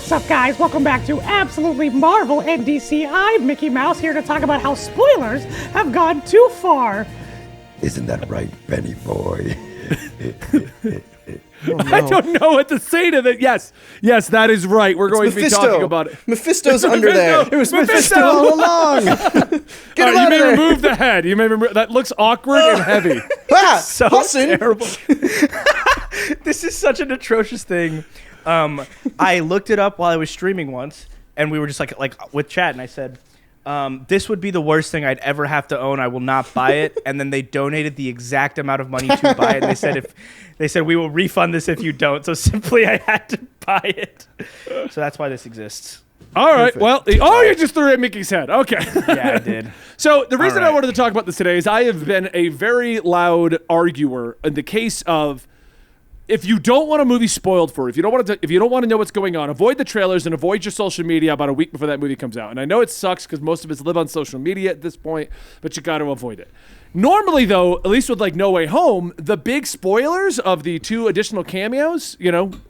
What's up, guys? Welcome back to Absolutely Marvel and DC. I'm Mickey Mouse, here to talk about how spoilers have gone too far. Isn't that right, Benny boy? Oh, no. I don't know what to say to that. Yes, that is right. We're going to be talking about it. Mephisto's under there. It was Mephisto all along. Get him out you may of there. remove the head. You may remove that. Looks awkward and heavy. So terrible. This is such an atrocious thing. I looked it up while I was streaming once, and we were just like with chat, and I said, this would be the worst thing I'd ever have to own. I will not buy it. And then they donated the exact amount of money to buy it. And they said we will refund this if you don't. So simply I had to buy it. So that's why this exists. All right. Perfect. Well, you just threw it at Mickey's head. Okay. Yeah, I did. So the reason I wanted to talk about this today is I have been a very loud arguer in the case of, if you don't want a movie spoiled for you, if you don't want to know what's going on, avoid the trailers and avoid your social media about a week before that movie comes out. And I know it sucks because most of us live on social media at this point, but you got to avoid it. Normally, though, at least with like No Way Home, the big spoilers of the 2 additional cameos,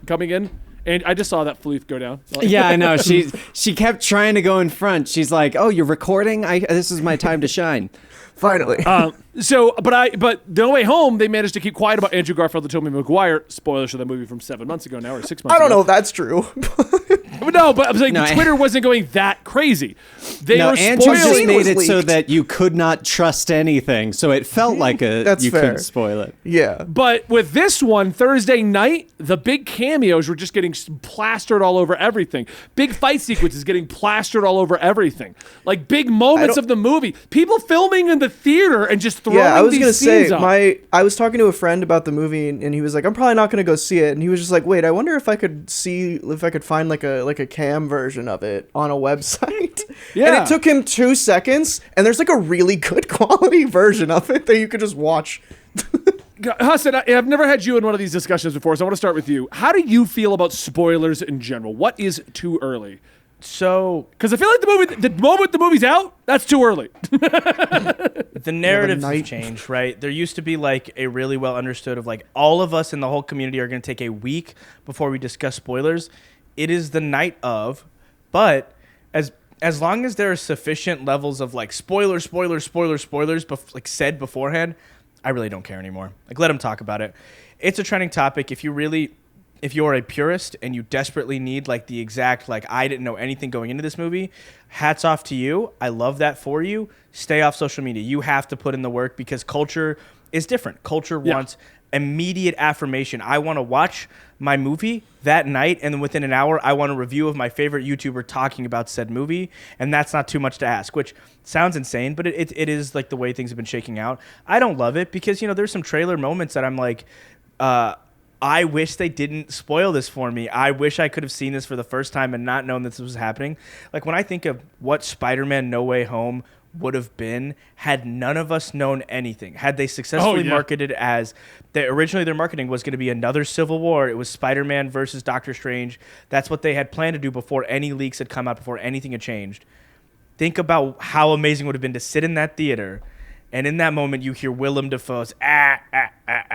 coming in. And I just saw that Fleeth go down. Yeah, I know. She kept trying to go in front. She's like, "Oh, you're recording? This is my time to shine." Finally. But No Way Home, they managed to keep quiet about Andrew Garfield and Tobey Maguire. Spoilers for the movie from 7 months ago now, or 6 months ago. I don't know if that's true. No, but I'm saying Twitter wasn't going that crazy. Andrew just made it so that you could not trust anything, so it felt like you couldn't spoil it. Yeah. But with this one, Thursday night, the big cameos were just getting plastered all over everything. Big fight sequences getting plastered all over everything. Like big moments of the movie. People filming in the theater and just throwing these scenes up. I was talking to a friend about the movie, and he was like, "I'm probably not going to go see it." And he was just like, "Wait, I wonder if I could find like a cam version of it on a website." Yeah. And it took him 2 seconds, and there's like a really good quality version of it that you could just watch. Hassan, I've never had you in one of these discussions before, so I want to start with you. How do you feel about spoilers in general? What is too early? So, because I feel like the moment the movie's out, that's too early. The narratives have changed, right? There used to be like a really well understood of like all of us in the whole community are going to take a week before we discuss spoilers. It is the night of, but as long as there are sufficient levels of like spoilers, like said beforehand, I really don't care anymore. Like, let them talk about it. It's a trending topic. If you're a purist and you desperately need like the exact, like, I didn't know anything going into this movie, hats off to you. I love that for you. Stay off social media. You have to put in the work because culture is different. Culture wants immediate affirmation. I want to watch my movie that night, and then within an hour, I want a review of my favorite YouTuber talking about said movie, and that's not too much to ask, which sounds insane, but it is like the way things have been shaking out. I don't love it because, there's some trailer moments that I'm like, I wish they didn't spoil this for me. I wish I could have seen this for the first time and not known this was happening. Like, when I think of what Spider-Man No Way Home would have been had none of us known anything, had they successfully marketed as originally their marketing was going to be another Civil War. It was Spider-Man versus Doctor Strange. That's what they had planned to do before any leaks had come out, before anything had changed. Think about how amazing it would have been to sit in that theater, and in that moment you hear Willem Dafoe's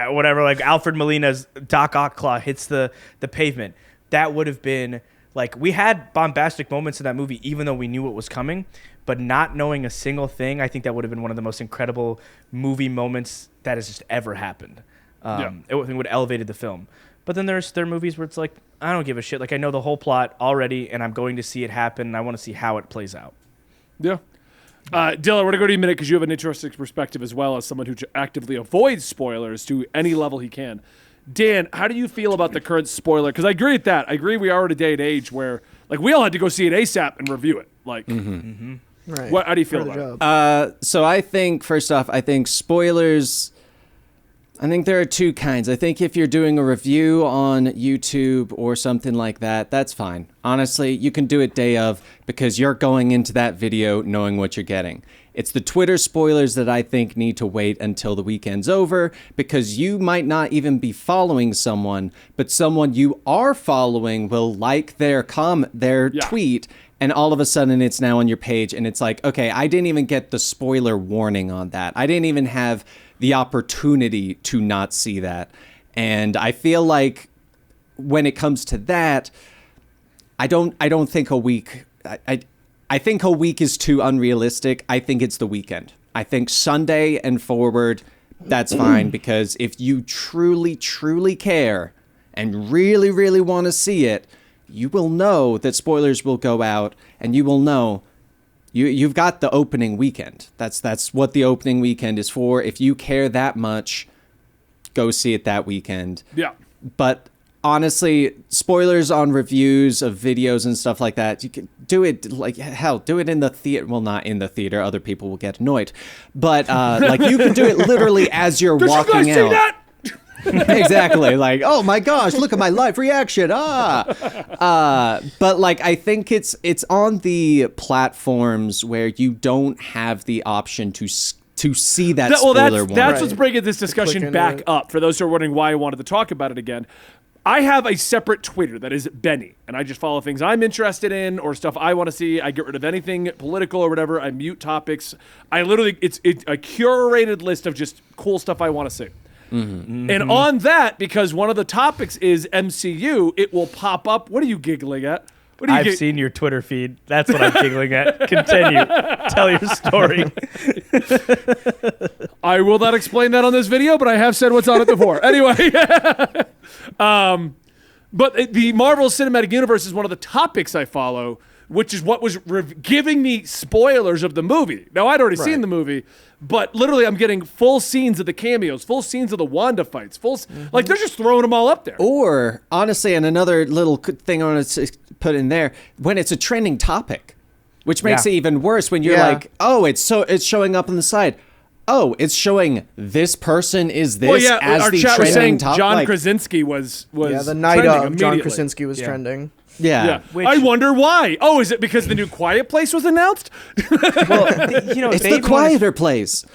whatever, like Alfred Molina's Doc Ock hits the pavement. That would have been like, we had bombastic moments in that movie even though we knew what was coming. But not knowing a single thing, I think that would have been one of the most incredible movie moments that has just ever happened. It would have elevated the film. But then there are movies where it's like, I don't give a shit. Like, I know the whole plot already, and I'm going to see it happen, and I want to see how it plays out. Yeah. Dylan, we're going to go to you in a minute because you have an interesting perspective as well as someone who actively avoids spoilers to any level he can. Dan, how do you feel about the current spoiler? Because I agree with that. I agree we are at a day and age where, like, we all had to go see it ASAP and review it. Like, Right. How do you feel about it? So I think, first off, spoilers, I think there are 2 kinds. I think if you're doing a review on YouTube or something like that, that's fine. Honestly, you can do it day of because you're going into that video knowing what you're getting. It's the Twitter spoilers that I think need to wait until the weekend's over because you might not even be following someone, but someone you are following will like their tweet, and all of a sudden it's now on your page, and it's like, okay, I didn't even get the spoiler warning on that. I didn't even have the opportunity to not see that. And I feel like when it comes to that, I don't think a week. I think a week is too unrealistic. I think it's the weekend. I think Sunday and forward, that's fine, because if you truly, truly care and really, really want to see it, you will know that spoilers will go out, and you will know you've got the opening weekend. That's what the opening weekend is for. If you care that much, go see it that weekend. Yeah. But honestly, spoilers on reviews of videos and stuff like that, you can do it, like, hell, do it in the theater. Well, not in the theater. Other people will get annoyed. But, like, you can do it literally as you're walking you guys out. see that? Exactly. Like, oh my gosh, look at my live reaction. But like, I think it's on the platforms where you don't have the option to see that spoiler warning. That's what's bringing this discussion back up. For those who are wondering why I wanted to talk about it again, I have a separate Twitter that is Benny, and I just follow things I'm interested in or stuff I want to see. I get rid of anything political or whatever. I mute topics. I literally, it's a curated list of just cool stuff I want to see. Mm-hmm. And on that, because one of the topics is MCU, it will pop up. What are you giggling at? I've seen your Twitter feed. That's what I'm giggling at. Continue. Tell your story. I will not explain that on this video, but I have said what's on it before. Anyway. But the Marvel Cinematic Universe is one of the topics I follow, which is what was giving me spoilers of the movie. Now, I'd already seen the movie, but literally I'm getting full scenes of the cameos, full scenes of the Wanda fights, like they're just throwing them all up there. Or, honestly, and another little thing I want to put in there, when it's a trending topic, which makes it even worse when you're like, oh, it's showing up on the side. Oh, it's showing this person is this as our the chat was saying trending topic. John Krasinski was the night of John Krasinski was trending. Yeah. I wonder why. Oh, is it because the new Quiet Place was announced? Well, it's the quieter place.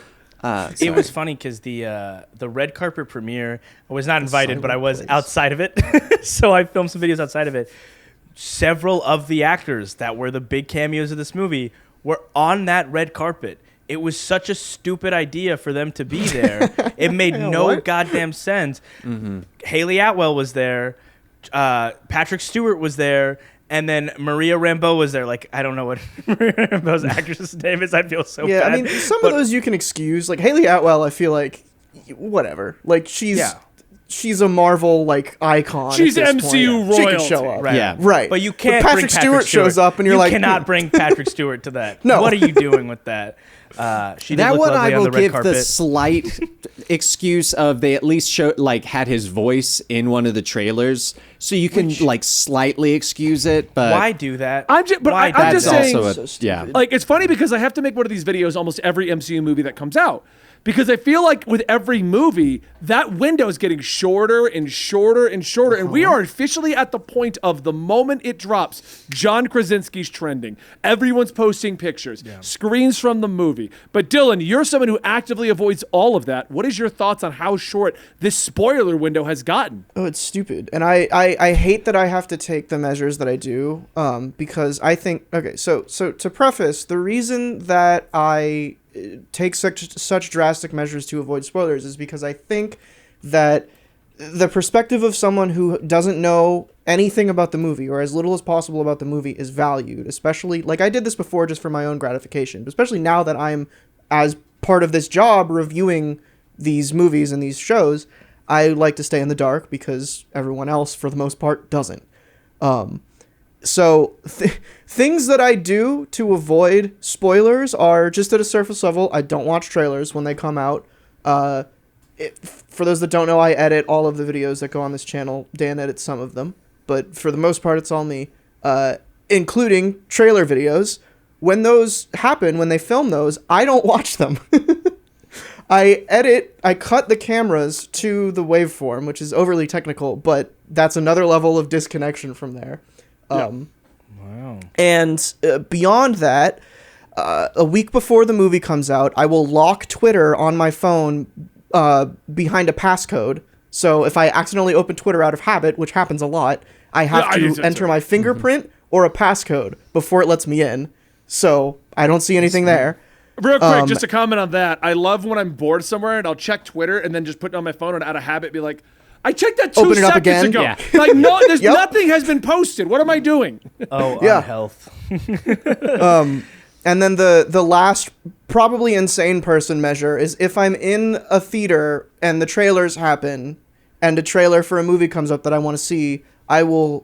It was funny because the red carpet premiere, I was not invited, but I was outside of it. So I filmed some videos outside of it. Several of the actors that were the big cameos of this movie were on that red carpet. It was such a stupid idea for them to be there. It made no goddamn sense. Mm-hmm. Haley Atwell was there. Patrick Stewart was there. And then Maria Rambeau was there. Like, I don't know what Maria Rambeau's actress's name is. I feel so bad. Yeah, I mean, some of those you can excuse. Like, Haley Atwell, I feel like, whatever. Like, she's a Marvel, like, icon. She's at this MCU point. royalty. She can show up. Right. Yeah. Right. But you can't Patrick bring Stewart shows up and you're like, you cannot bring Patrick Stewart to that. No. What are you doing with that? She did That look one lovely I on will the red give carpet. the slight excuse of they at least had his voice in one of the trailers, so you can slightly excuse it. But why do that? I'm just saying. also Like, it's funny because I have to make one of these videos almost every MCU movie that comes out. Because I feel like with every movie, that window is getting shorter and shorter and shorter. And we are officially at the point of the moment it drops, John Krasinski's trending. Everyone's posting pictures, screens from the movie. But Dylan, you're someone who actively avoids all of that. What is your thoughts on how short this spoiler window has gotten? Oh, it's stupid. And I hate that I have to take the measures that I do because I think, okay, so to preface, the reason that I take such drastic measures to avoid spoilers is because I think that the perspective of someone who doesn't know anything about the movie or as little as possible about the movie is valued, especially, like, I did this before just for my own gratification, but especially now that I'm, as part of this job, reviewing these movies and these shows, I like to stay in the dark because everyone else, for the most part, doesn't. So things that I do to avoid spoilers are just at a surface level. I don't watch trailers when they come out. For those that don't know, I edit all of the videos that go on this channel. Dan edits some of them, but for the most part, it's all me, including trailer videos. When those happen, when they film those, I don't watch them. I cut the cameras to the waveform, which is overly technical, but that's another level of disconnection from there. Wow. And beyond that, a week before the movie comes out, I will lock Twitter on my phone behind a passcode. So if I accidentally open Twitter out of habit, which happens a lot, I have to enter my fingerprint or a passcode before it lets me in. So I don't see anything there. Real quick, just a comment on that. I love when I'm bored somewhere and I'll check Twitter and then just put it on my phone and out of habit be like, I checked that 2 Open it up seconds again? ago. Yeah. Like, no, there's Yep. nothing has been posted. What am I doing? Oh, Yeah. health. And then the last probably insane person measure is if I'm in a theater and the trailers happen and a trailer for a movie comes up that I want to see, I will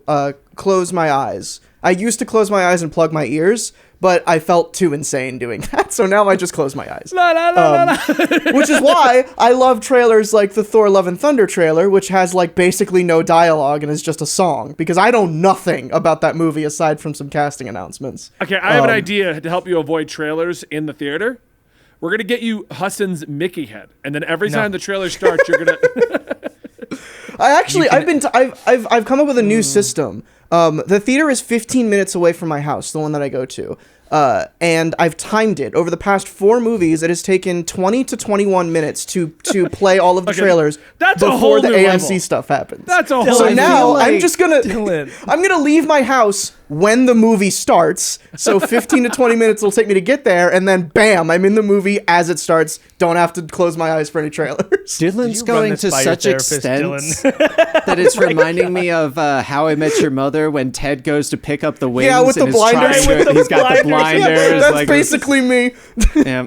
close my eyes. I used to close my eyes and plug my ears, but I felt too insane doing that, so now I just close my eyes. La, la, la, la, la. Which is why I love trailers like the Thor Love and Thunder trailer, which has like basically no dialogue and is just a song, because I know nothing about that movie aside from some casting announcements. Okay, I have an idea to help you avoid trailers in the theater. We're gonna get you Hassan's Mickey head, and then every time the trailer starts, you're gonna. I've come up with a new system. The theater is 15 minutes away from my house, the one that I go to. And I've timed it. Over the past 4 movies, it has taken 20 to 21 minutes to play all of the trailers that's a before whole the new AMC level. stuff happens. That's a whole. So new now like- I'm just gonna Dylan. I'm gonna leave my house when the movie starts. So 15 to 20 minutes will take me to get there, and then bam, I'm in the movie as it starts. Don't have to close my eyes for any trailers. Dylan's you run going this to by your such therapist, extents Dylan? that it's reminding me of How I Met Your Mother when Ted goes to pick up the wings. Yeah, with and the is blinders. trying to- With the he's got the blinders. blinders. That's like, basically me. yeah.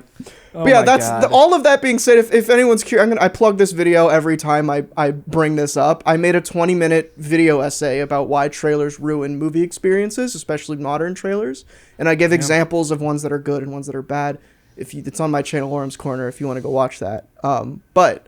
But yeah, my that's God. all of that being said. If anyone's curious, I plug this video every time I bring this up. I made a 20-minute video essay about why trailers ruin movie experiences, especially modern trailers, and I give examples of ones that are good and ones that are bad. It's on my channel, Orm's Corner, if you want to go watch that. But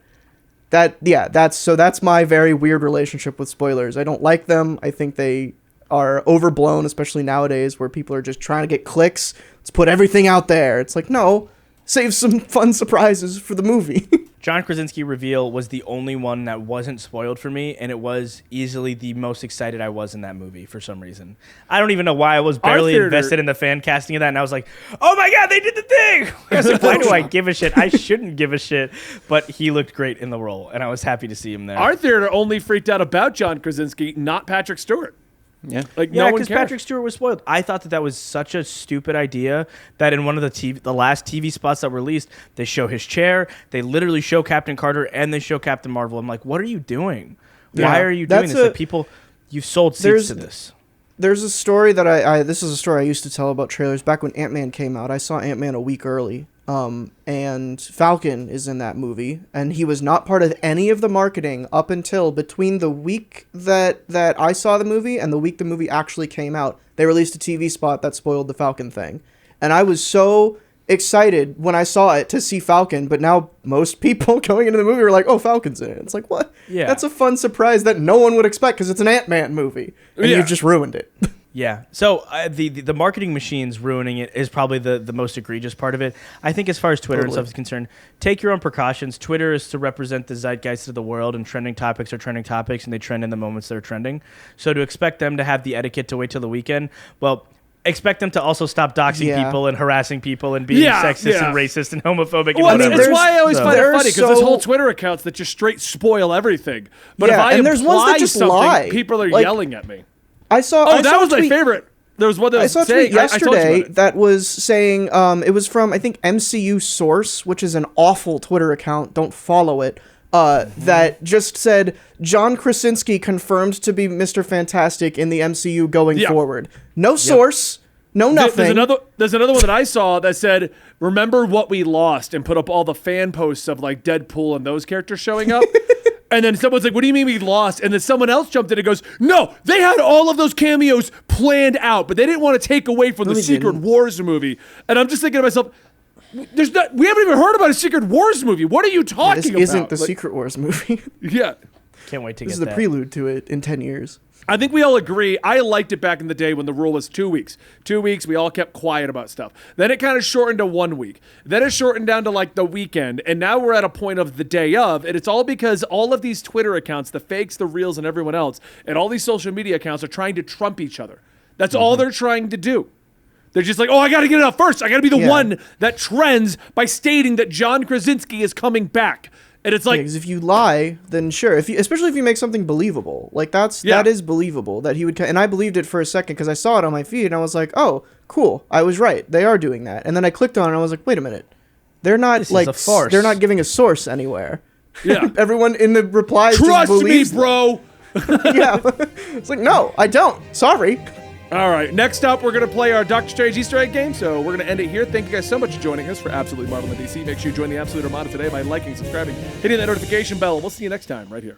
that's my very weird relationship with spoilers. I don't like them. I think they are overblown, especially nowadays where people are just trying to get clicks. Let's put everything out there. It's like, no. Save some fun surprises for the movie. John Krasinski reveal was the only one that wasn't spoiled for me, and it was easily the most excited I was in that movie for some reason. I don't even know why. I was barely invested in the fan casting of that, and I was like, oh my God, they did the thing! I was like, why do I give a shit? I shouldn't give a shit. But he looked great in the role, and I was happy to see him there. Our theater only freaked out about John Krasinski, not Patrick Stewart. Yeah. Like Yeah, no one because cared. Patrick Stewart was spoiled. I thought that was such a stupid idea that in one of the last TV spots that were released, they show his chair, they literally show Captain Carter, and they show Captain Marvel. I'm like, what are you doing? Why are you doing this? Like, people, you sold seats to this. There's a story that this is a story I used to tell about trailers back when Ant-Man came out. I saw Ant-Man a week early. And Falcon is in that movie, and he was not part of any of the marketing up until between the week that I saw the movie and the week the movie actually came out. They released a TV spot that spoiled the Falcon thing, and I was so excited when I saw it to see Falcon, but now most people going into the movie are like, oh, Falcon's in it. It's like, what? Yeah. That's a fun surprise that no one would expect because it's an Ant-Man movie, and Yeah. you've just ruined it. Yeah. So the marketing machines ruining it is probably the most egregious part of it. I think as far as Twitter and stuff is concerned, take your own precautions. Twitter is to represent the zeitgeist of the world, and trending topics are trending topics, and they trend in the moments they're trending. So to expect them to have the etiquette to wait till the weekend, well, expect them to also stop doxing people and harassing people and being sexist and racist and homophobic and Well, whatever. that's why I always find it There are funny because there's so- whole Twitter accounts that just straight spoil everything. But if Yeah, I and there's ones that imply just something, lie. people are Like, yelling at me. I saw. Oh, I that saw a was my tweet- favorite. There was one that I was saw a saying, tweet I told you yesterday about it. that was saying it was from I think MCU Source, which is an awful Twitter account. Don't follow it. That just said John Krasinski confirmed to be Mr. Fantastic in the MCU going forward. No source, no nothing. There's another one that I saw that said, "Remember what we lost," and put up all the fan posts of like Deadpool and those characters showing up. And then someone's like, what do you mean we lost? And then someone else jumped in and goes, no, they had all of those cameos planned out, but they didn't want to take away from the Secret Wars movie. And I'm just thinking to myself, we haven't even heard about a Secret Wars movie. What are you talking about? This isn't the Secret Wars movie. Yeah. Can't wait to This get is the that. prelude to it in 10 years. I think we all agree. I liked it back in the day when the rule was 2 weeks. 2 weeks, we all kept quiet about stuff. Then it kind of shortened to 1 week. Then it shortened down to like the weekend. And now we're at a point of the day of. And it's all because all of these Twitter accounts, the fakes, the reels, and everyone else, and all these social media accounts are trying to trump each other. That's all they're trying to do. They're just like, oh, I got to get it out first. I got to be the one that trends by stating that John Krasinski is coming back. And it's like, Because if you lie, then sure. Especially if you make something believable, like that is believable that he would. And I believed it for a second because I saw it on my feed and I was like, oh, cool, I was right. They are doing that. And then I clicked on it and I was like, wait a minute, they're not This is a farce. they're not giving a source anywhere. Yeah. Everyone in the replies Trust just me, believes bro. Yeah. It's like, no, I don't. Sorry. All right, next up, we're going to play our Doctor Strange Easter egg game, so we're going to end it here. Thank you guys so much for joining us for Absolute Marvel and DC. Make sure you join the Absolute Armada today by liking, subscribing, hitting that notification bell, and we'll see you next time right here.